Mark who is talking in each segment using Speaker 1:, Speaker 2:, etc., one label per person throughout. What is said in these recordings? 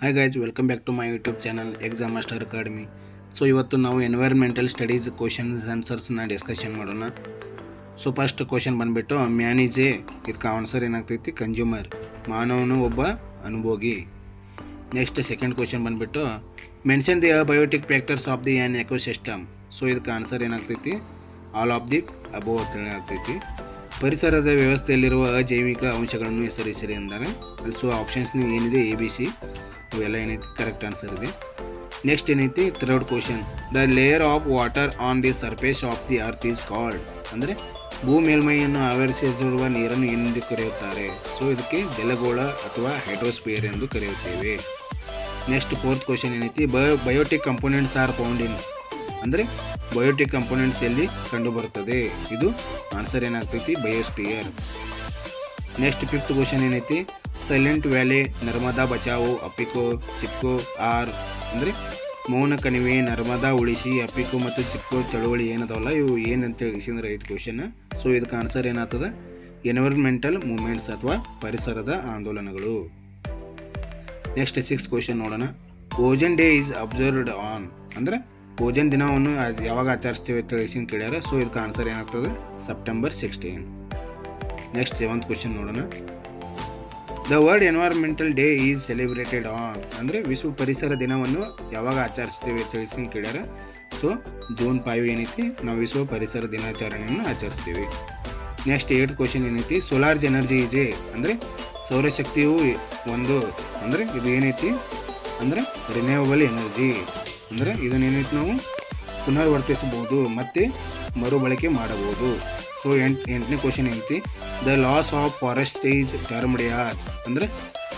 Speaker 1: Hi guys, welcome back to my YouTube channel exam master academy. So ಇವತ್ತು ನಾವು environmental studies questions ಆನ್ಸರ್ಸ್ನ discussion ಮಾಡೋಣ. So first question ಬಂದುಬಿಟ್ಟು man is a, ಇದಕ್ಕೆ answer ಏನಾಗ್ತೈತಿ consumer, ಮಾನವನು ಒಬ್ಬ ಅನುಭೋಗಿ. ನೆಕ್ಸ್ಟ್ ಸೆಕೆಂಡ್ ಕ್ವಶನ್ ಬಂದುಬಿಟ್ಟು mention the biotic factors of the an ecosystem. So ಇದಕ್ಕೆ ಆನ್ಸರ್ ಏನಾಗ್ತೈತಿ ಆಲ್ ಆಫ್ ದಿ ಅಬೋವ್ ಅಂತೇಳಿ ಆಗ್ತೈತಿ. ಪರಿಸರದ ವ್ಯವಸ್ಥೆಯಲ್ಲಿರುವ ಅಜೈವಿಕ ಅಂಶಗಳನ್ನು ಹೆಸರಿಸಿರಿ ಅಂತಾರೆ. ಸೊ ಆಪ್ಷನ್ಸ್ ಏನಿದೆ ABC ಇವೆಲ್ಲ ಏನೈತಿ ಕರೆಕ್ಟ್ ಆನ್ಸರ್ ಇದೆ. ನೆಕ್ಸ್ಟ್ ಏನೈತಿ third question the layer of water on the surface of the earth is called. ಅಂದರೆ ಭೂ ಮೇಲ್ಮೈಯನ್ನು ಆವರಿಸಿರುವ ನೀರನ್ನು ಏನೆಂದು ಕರೆಯುತ್ತಾರೆ. ಸೊ ಇದಕ್ಕೆ ಜಲಗೋಳ ಅಥವಾ ಹೈಡ್ರೋಸ್ಪಿಯರ್ ಎಂದು ಕರೆಯುತ್ತೇವೆ. ನೆಕ್ಸ್ಟ್ ಫೋರ್ತ್ ಕ್ವಶನ್ ಏನೈತಿ biotic components are found in. ಅಂದರೆ ಬಯೋಟಿಕ್ ಕಂಪೋನೆಂಟ್ಸ್ ಎಲ್ಲಿ ಕಂಡು ಬರುತ್ತದೆ. ಇದು ಆನ್ಸರ್ ಏನಾಗ್ತೈತಿ ಬಯೋಸ್ಪಿಯರ್. ನೆಕ್ಸ್ಟ್ ಫಿಫ್ತ್ ಕ್ವಶನ್ ಏನೈತಿ silent valley, Narmada Bachao, Appiko, Chipko are. ಅಂದರೆ ಮೌನ ಕಣಿವೆ, ನರ್ಮದಾ ಉಳಿಸಿ, ಅಪಿಕೋ ಮತ್ತು ಚಿಪ್ಕೋ ಚಳುವಳಿ ಏನದವಲ್ಲ ಇವು ಏನಂತೇಳಿ ಇಸಿದ್ರೆ ಐದು ಕ್ವಶನ್. ಸೊ ಇದಕ್ಕೆ ಆನ್ಸರ್ ಏನಾಗ್ತದೆ ಎನ್ವೈರ್ಮೆಂಟಲ್ ಮೂವ್ಮೆಂಟ್ಸ್ ಅಥವಾ ಪರಿಸರದ ಆಂದೋಲನಗಳು. ನೆಕ್ಸ್ಟ್ ಸಿಕ್ಸ್ತ್ ಕ್ವಶನ್ ನೋಡೋಣ. Ozone day is observed on. ಅಂದರೆ ಓಜನ್ ದಿನವನ್ನು ಯಾವಾಗ ಆಚರಿಸ್ತೀವಿ ಅಂತ ತಿಳಿಸಿ ಕೇಳ್ಯಾರ. ಸೊ ಇದಕ್ಕೆ ಆನ್ಸರ್ ಏನಾಗ್ತದೆ September 16. ನೆಕ್ಸ್ಟ್ ಸೆವೆಂತ್ ಕ್ವಶನ್ ನೋಡೋಣ. The world environmental day is celebrated on. ಅಂದರೆ ವಿಶ್ವ ಪರಿಸರ ದಿನವನ್ನು ಯಾವಾಗ ಆಚರಿಸ್ತೀವಿ ಅಂತ ತಿಳಿಸಿ ಕೇಳ್ಯಾರ. ಸೊ June 5 ಏನೈತಿ ನಾವು ವಿಶ್ವ ಪರಿಸರ ದಿನಾಚರಣೆಯನ್ನು ಆಚರಿಸ್ತೀವಿ. ನೆಕ್ಸ್ಟ್ ಏಯ್ತ್ ಕ್ವಶನ್ ಏನೈತಿ ಸೋಲಾರ್ ಎನರ್ಜಿ ಈಸ್ ಎ. ಅಂದರೆ ಸೌರಶಕ್ತಿಯು ಒಂದು, ಅಂದರೆ ಇದು ಏನೈತಿ ಅಂದರೆ ರಿನ್ಯೂವಬಲ್ ಎನರ್ಜಿ. ಅಂದರೆ ಇದನ್ನೇನೈತಿ ನಾವು ಪುನರ್ವರ್ತಿಸಬಹುದು ಮತ್ತು ಮರುಬಳಕೆ ಮಾಡಬಹುದು. ಸೊ ಎಂಟನೇ ಕ್ವಶನ್ ಐತಿ the loss of forest is termed as. ಅಂದರೆ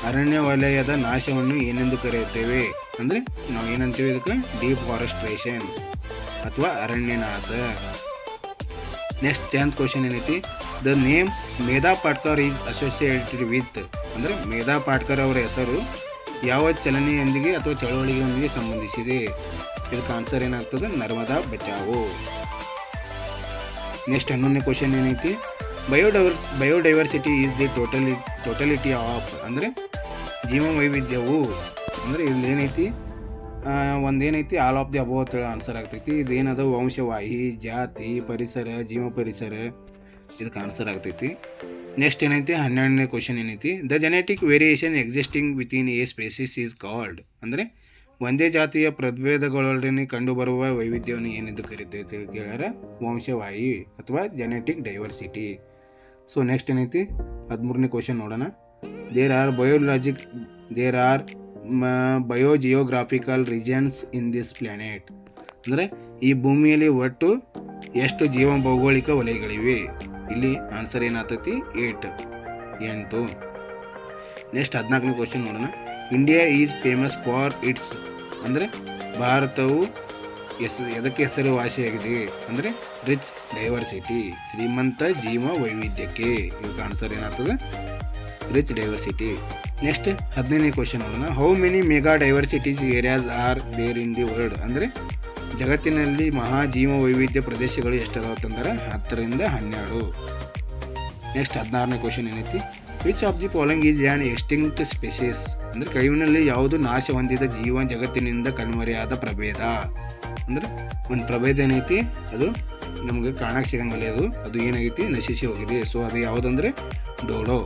Speaker 1: ಅರಣ್ಯ ವಲಯದ ನಾಶವನ್ನು ಏನೆಂದು ಕರೆಯುತ್ತೇವೆ. ಅಂದರೆ ನಾವು ಏನಂತೀವಿ ಇದಕ್ಕೆ ಡಿಫಾರೆಸ್ಟ್ರೇಷನ್ ಅಥವಾ ಅರಣ್ಯನಾಶ. ನೆಕ್ಸ್ಟ್ 10th ಕ್ವಶನ್ ಏನೈತಿ the name Medha Patkar is associated with. ಅಂದರೆ ಮೇಧಾ ಪಾಟ್ಕರ್ ಅವರ ಹೆಸರು ಯಾವ ಚಲನೆಯೊಂದಿಗೆ ಅಥವಾ ಚಳವಳಿಗೆಯೊಂದಿಗೆ ಸಂಬಂಧಿಸಿದೆ. ಇದಕ್ಕೆ ಆನ್ಸರ್ ಏನಾಗ್ತದೆ ನರ್ಮದಾ ಬಚಾವೋ. ನೆಕ್ಸ್ಟ್ 11ನೇ ಕ್ವಶನ್ ಏನೈತಿ ಬಯೋಡೈವರ್ಸಿಟಿ ಈಸ್ ದಿ ಟೋಟಲಿಟಿ ಆಫ್. ಅಂದರೆ ಜೀವ ವೈವಿಧ್ಯವು. ಅಂದರೆ ಇಲ್ಲಿ ಏನೈತಿ ಒಂದೇನೈತಿ ಆಲ್ ಆಫ್ ದಿ ಅಬೋವ್ ಅಂತ ಆನ್ಸರ್ ಆಗ್ತೈತಿ. ಇದೇನದ ವಂಶವಾಹಿ, ಜಾತಿ, ಪರಿಸರ, ಜೀವ ಪರಿಸರ ಇದಕ್ಕೆ ಆನ್ಸರ್ ಆಗ್ತೈತಿ. ನೆಕ್ಸ್ಟ್ ಏನೈತಿ 12ನೇ ಕ್ವಶನ್ ಏನೈತಿ the genetic variation existing within a species is called. ಅಂದರೆ ಒಂದೇ ಜಾತಿಯ ಪ್ರಭೇದಗಳೊಡನೆ ಕಂಡುಬರುವ ವೈವಿಧ್ಯವನ್ನು ಏನೆಂದು ಕರೀತೇವೆ ಅಂತ ಕೇಳ್ಯಾರ ವಂಶವಾಹಿ ಅಥವಾ ಜೆನೆಟಿಕ್ ಡೈವರ್ಸಿಟಿ. ಸೊ ನೆಕ್ಸ್ಟ್ ಏನೈತಿ 13ನೇ ಕ್ವಶನ್ ನೋಡೋಣ. There are biogeographical regions in this planet. ಅಂದರೆ ಈ ಭೂಮಿಯಲ್ಲಿ ಒಟ್ಟು ಎಷ್ಟು ಜೀವ ಭೌಗೋಳಿಕ ವಲಯಗಳಿವೆ. ಇಲ್ಲಿ ಆನ್ಸರ್ ಏನಾಗ್ತೈತಿ 8. ನೆಕ್ಸ್ಟ್ 14ನೇ ಕ್ವಶನ್ ನೋಡೋಣ. India is famous for it's. ಅಂದರೆ ಭಾರತವು ಎದಕ್ಕೆ ಹೆಸರುವಾಸಿಯಾಗಿದೆ. ಅಂದರೆ ರಿಚ್ ಡೈವರ್ಸಿಟಿ, ಶ್ರೀಮಂತ ಜೀವ ವೈವಿಧ್ಯಕ್ಕೆ. ಇದಕ್ಕೆ ಆನ್ಸರ್ ಏನಾಗ್ತದೆ ರಿಚ್ ಡೈವರ್ಸಿಟಿ. ನೆಕ್ಸ್ಟ್ 15ನೇ ಕ್ವಶನ್ ನೋಡೋಣ. How many mega diversities areas are there in the world. ಅಂದರೆ ಜಗತ್ತಿನಲ್ಲಿ ಮಹಾ ಜೀವ ವೈವಿಧ್ಯ ಪ್ರದೇಶಗಳು ಎಷ್ಟದಾವ ಅಂತಂದ್ರೆ 10ರಿಂದ 12. ನೆಕ್ಸ್ಟ್ 16ನೇ ಕ್ವಶನ್ ಏನೈತಿ which of the following is an extinct species. ಅಂದರೆ ಕೆಳಗಿನಲ್ಲಿ ಯಾವುದು ನಾಶ ಹೊಂದಿದ ಜೀವ ಜಗತ್ತಿನಿಂದ ಕಣ್ಮರೆಯಾದ ಪ್ರಭೇದ. ಅಂದರೆ ಒಂದು ಪ್ರಭೇದ ಏನೈತಿ ಅದು ನಮಗೆ ಕಾಣಕ್ಕೆ ಸಿಗಂಗಿಲ್ಲ, ಅದು ಏನಾಗೈತಿ ನಶಿಸಿ ಹೋಗಿದೆ. ಸೊ ಅದು ಯಾವುದಂದ್ರೆ ಡೋಡೋ.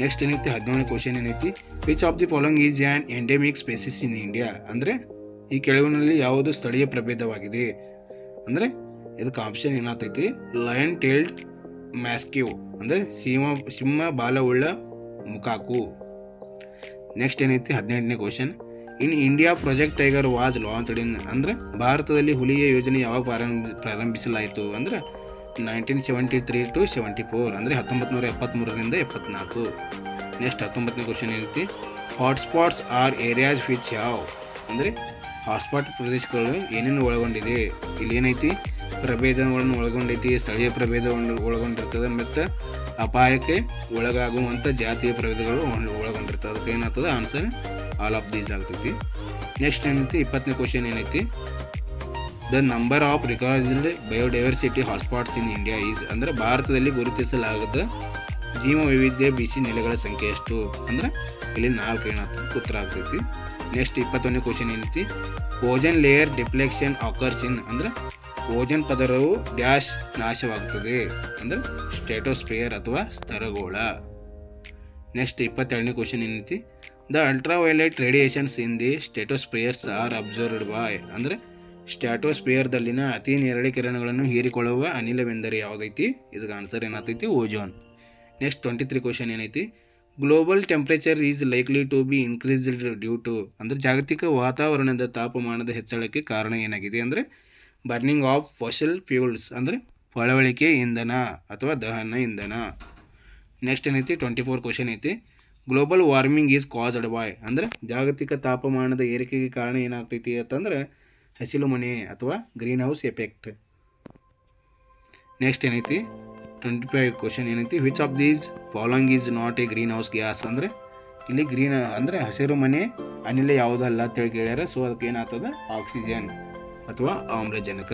Speaker 1: ನೆಕ್ಸ್ಟ್ ಏನೈತಿ 17ನೇ ಕ್ವಶನ್ ಏನೈತಿ which of the following is on endemic species in India. ಅಂದರೆ ಈ ಕೆಳಗಿನಲ್ಲಿ ಯಾವುದು ಸ್ಥಳೀಯ ಪ್ರಭೇದವಾಗಿದೆ. ಅಂದರೆ ಇದಕ್ಕೆ ಆಪ್ಷನ್ ಏನಾಗ್ತೈತಿ ಲಯನ್ ಟೇಲ್ಡ್ ಮ್ಯಾಸ್ಕಿವ್. ಅಂದರೆ ಸಿಂಹ ಬಾಲವುಳ್ಳ ಮುಕಾಕು. ನೆಕ್ಸ್ಟ್ ಏನೈತಿ 18ನೇ question in India project tiger was launched in. ಅಂದರೆ ಭಾರತದಲ್ಲಿ ಹುಲಿಯ ಯೋಜನೆ ಯಾವಾಗ ಪ್ರಾರಂಭಿಸಲಾಯಿತು. ಅಂದರೆ 1973 to 74. ಅಂದರೆ 1973ರಿಂದ 74. ನೆಕ್ಸ್ಟ್ 19ನೇ ಕ್ವಶನ್ ಏನೈತಿ hotspots are areas which have. ಅಂದರೆ ಹಾಟ್ಸ್ಪಾಟ್ ಪ್ರದೇಶಗಳು ಏನೇನು ಒಳಗೊಂಡಿದೆ. ಇಲ್ಲಿ ಏನೈತಿ ಪ್ರಭೇದಗಳನ್ನು ಒಳಗೊಂಡೈತಿ, ಸ್ಥಳೀಯ ಪ್ರಭೇದವನ್ನು ಒಳಗೊಂಡಿರ್ತದೆ ಮತ್ತು ಅಪಾಯಕ್ಕೆ ಒಳಗಾಗುವಂಥ ಜಾತಿಯ ಪ್ರಭೇದಗಳು ಒಳಗೊಂಡಿರ್ತದೆ. ಅದಕ್ಕೆ ಏನಾಗ್ತದೆ ಆನ್ಸರ್ ಆಲ್ ಆಫ್ ದೀಸ್ ಆಗ್ತೈತಿ. ನೆಕ್ಸ್ಟ್ ಏನೈತಿ 20ನೇ ಕ್ವಶನ್ ಏನೈತಿ the number of recognised biodiversity hotspots in India is. ಅಂದರೆ ಭಾರತದಲ್ಲಿ ಗುರುತಿಸಲಾಗದ ಜೀವ ವೈವಿಧ್ಯ ಬಿಸಿ ನೆಲೆಗಳ ಸಂಖ್ಯೆ ಎಷ್ಟು. ಅಂದರೆ ಇಲ್ಲಿ 4 ಏನಾಗ್ತದೆ ಉತ್ತರ ಆಗ್ತೈತಿ. ನೆಕ್ಸ್ಟ್ 21ನೇ ಕ್ವಶನ್ ಏನೈತಿ, ozone layer depletion occurs in ಅಂದ್ರೆ ಓಜನ್ ಪದರವು ಡ್ಯಾಶ್ ನಾಶವಾಗುತ್ತದೆ ಅಂದ್ರೆ ಸ್ಟ್ರಾಟೋಸ್ಫಿಯರ್ ಅಥವಾ ಸ್ತರಗೋಳ. ನೆಕ್ಸ್ಟ್ 22ನೇ ಕ್ವಶನ್ ಏನೈತಿ, the ultraviolet radiations in the stratospheres are absorbed by ಅಂದ್ರೆ ಸ್ಟ್ರಾಟೋಸ್ಫಿಯರ್ದಲ್ಲಿನ ಅತಿ ನೇರಳೆ ಕಿರಣಗಳನ್ನು ಹೀರಿಕೊಳ್ಳುವ ಅನಿಲವೆಂದರೆ ಯಾವುದೈತಿ? ಇದಕ್ಕೆ ಆನ್ಸರ್ ಏನಾಗ್ತೈತಿ? ಓಜೋನ್. ನೆಕ್ಸ್ಟ್ 23 ಕ್ವಶನ್ ಏನೈತಿ, global temperature is likely to be increased due to ಅಂದರೆ ಜಾಗತಿಕ ವಾತಾವರಣದ ತಾಪಮಾನದ ಹೆಚ್ಚಳಕ್ಕೆ ಕಾರಣ ಏನಾಗಿದೆ ಅಂದರೆ ಬರ್ನಿಂಗ್ ಆಫ್ ಫಾಸಿಲ್ ಫ್ಯೂಲ್ಸ್ ಅಂದರೆ ಪಳವಳಿಕೆ ಇಂಧನ ಅಥವಾ ದಹನ ಇಂಧನ. ನೆಕ್ಸ್ಟ್ ಏನೈತಿ 24 ಕ್ವಶನ್ ಐತಿ, global warming is caused by ಅಂದರೆ ಜಾಗತಿಕ ತಾಪಮಾನದ ಏರಿಕೆಗೆ ಕಾರಣ ಏನಾಗ್ತೈತಿ ಅಂತಂದ್ರೆ ಹಸಿರು ಮನೆ ಅಥವಾ ಗ್ರೀನ್ ಹೌಸ್ ಎಫೆಕ್ಟ್. ನೆಕ್ಸ್ಟ್ ಏನೈತಿ 25 ಕ್ವಶನ್ ಏನೈತಿ, which of these following is not A green house gas ಅಂದರೆ ಇಲ್ಲಿ ಗ್ರೀನ್ ಅಂದರೆ ಹಸಿರು ಮನೆ ಅನಿಲ ಯಾವುದಲ್ಲ ಅಂತೇಳಿ ಕೇಳ್ಯಾರ. ಸೊ ಅದಕ್ಕೆ ಏನಾಗ್ತದೆ? ಆಕ್ಸಿಜನ್ ಅಥವಾ ಆಮ್ಲಜನಕ.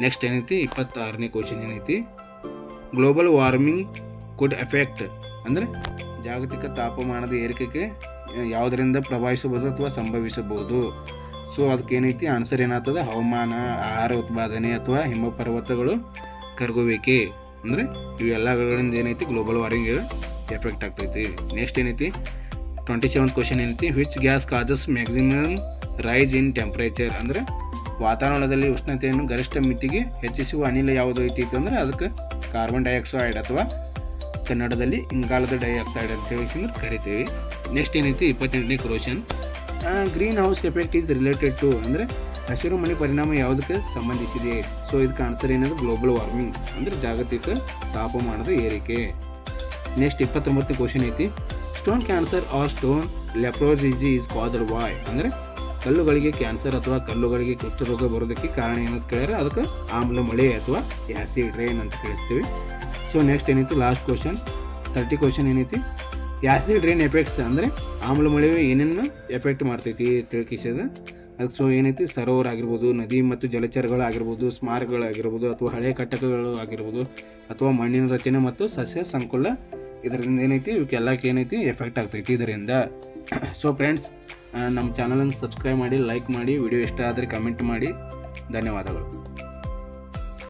Speaker 1: ನೆಕ್ಸ್ಟ್ ಏನೈತಿ 26ನೇ ಕ್ವಶನ್ ಏನೈತಿ, ಗ್ಲೋಬಲ್ ವಾರ್ಮಿಂಗ್ ಕುಡ್ ಎಫೆಕ್ಟ್ ಅಂದರೆ ಜಾಗತಿಕ ತಾಪಮಾನದ ಏರಿಕೆಗೆ ಯಾವುದರಿಂದ ಪ್ರಭಾವಿಸಬಹುದು ಅಥವಾ ಸಂಭವಿಸಬಹುದು? ಸೊ ಅದಕ್ಕೆ ಏನೈತಿ? ಆನ್ಸರ್ ಏನಾಗ್ತದೆ? ಹವಾಮಾನ, ಆಹಾರ ಉತ್ಪಾದನೆ ಅಥವಾ ಹಿಮಪರ್ವತಗಳು ಕರಗುವಿಕೆ ಅಂದರೆ ಇವೆಲ್ಲಗಳಿಂದ ಏನೈತಿ ಗ್ಲೋಬಲ್ ವಾರ್ಮಿಂಗ್ ಎಫೆಕ್ಟ್ ಆಗ್ತೈತಿ. ನೆಕ್ಸ್ಟ್ ಏನೈತಿ 27th ಕ್ವಶನ್ ಏನೈತಿ, which gas causes maximum rise in temperature ಅಂದರೆ ವಾತಾವರಣದಲ್ಲಿ ಉಷ್ಣತೆಯನ್ನು ಗರಿಷ್ಠ ಮಿತಿಗೆ ಹೆಚ್ಚಿಸುವ ಅನಿಲ ಯಾವುದು ಐತಿ ಅಂದರೆ ಅದಕ್ಕೆ ಕಾರ್ಬನ್ ಡೈಆಕ್ಸೈಡ್ ಅಥವಾ ಕನ್ನಡದಲ್ಲಿ ಇಂಗಾಲದ ಡೈಆಕ್ಸೈಡ್ ಅಂತ ಹೇಳಿ ಕರಿತೀವಿ. ನೆಕ್ಸ್ಟ್ ಏನೈತಿ 28ನೇ question, greenhouse effect is related to ಅಂದರೆ ಹಸಿರು ಮನೆ ಪರಿಣಾಮ ಯಾವುದಕ್ಕೆ ಸಂಬಂಧಿಸಿದೆ? ಸೊ ಇದಕ್ಕೆ ಆನ್ಸರ್ ಏನಂದ್ರೆ ಗ್ಲೋಬಲ್ ವಾರ್ಮಿಂಗ್ ಅಂದರೆ ಜಾಗತಿಕ ತಾಪಮಾನದ ಏರಿಕೆ. ನೆಕ್ಸ್ಟ್ 29ನೇ ಕ್ವಶನ್ ಐತಿ, stone cancer or stone leprosy is caused by ಅಂದರೆ ಕಲ್ಲುಗಳಿಗೆ ಕ್ಯಾನ್ಸರ್ ಅಥವಾ ಕಲ್ಲುಗಳಿಗೆ ಕುಷ್ಠರೋಗ ಬರೋದಕ್ಕೆ ಕಾರಣ ಏನಂತ ಕೇಳಿದ್ರೆ ಅದಕ್ಕೆ ಆಮ್ಲ ಮಳೆ ಅಥವಾ ಆ್ಯಸಿಡ್ ರೈನ್ ಅಂತ ಕೇಳಿಸ್ತೀವಿ. ಸೊ ನೆಕ್ಸ್ಟ್ ಏನೈತಿ ಲಾಸ್ಟ್ ಕ್ವಶನ್ 30 ಕ್ವಶನ್ ಏನೈತಿ, ಆ್ಯಸಿಡ್ ರೈನ್ ಎಫೆಕ್ಟ್ಸ್ ಅಂದರೆ ಆಮ್ಲ ಮಳೆ ಏನೇನು ಎಫೆಕ್ಟ್ ಮಾಡ್ತೈತಿ ತಿಳ್ಕಿಸೋದು. ಅದಕ್ಕೆ ಸೊ ಏನೈತಿ ಸರೋವರ ಆಗಿರ್ಬೋದು, ನದಿ ಮತ್ತು ಜಲಚರಗಳಾಗಿರ್ಬೋದು, ಸ್ಮಾರಕಗಳಾಗಿರ್ಬೋದು ಅಥವಾ ಹಳೆಯ ಕಟ್ಟಡಗಳು ಆಗಿರ್ಬೋದು ಅಥವಾ ಮಣ್ಣಿನ ರಚನೆ ಮತ್ತು ಸಸ್ಯ ಸಂಕುಲ ಇದರಿಂದ ಏನೈತಿ ಇವಕ್ಕೆಲ್ಲಕ್ಕೆ ಏನೈತಿ ಎಫೆಕ್ಟ್ ಆಗ್ತೈತಿ ಇದರಿಂದ. ಸೊ ಫ್ರೆಂಡ್ಸ್, ನಮ್ಮ ಚಾನಲನ್ನು ಸಬ್ಸ್ಕ್ರೈಬ್ ಮಾಡಿ, ಲೈಕ್ ಮಾಡಿ, ವಿಡಿಯೋ ಇಷ್ಟ ಆದರೆ ಕಮೆಂಟ್ ಮಾಡಿ. ಧನ್ಯವಾದಗಳು.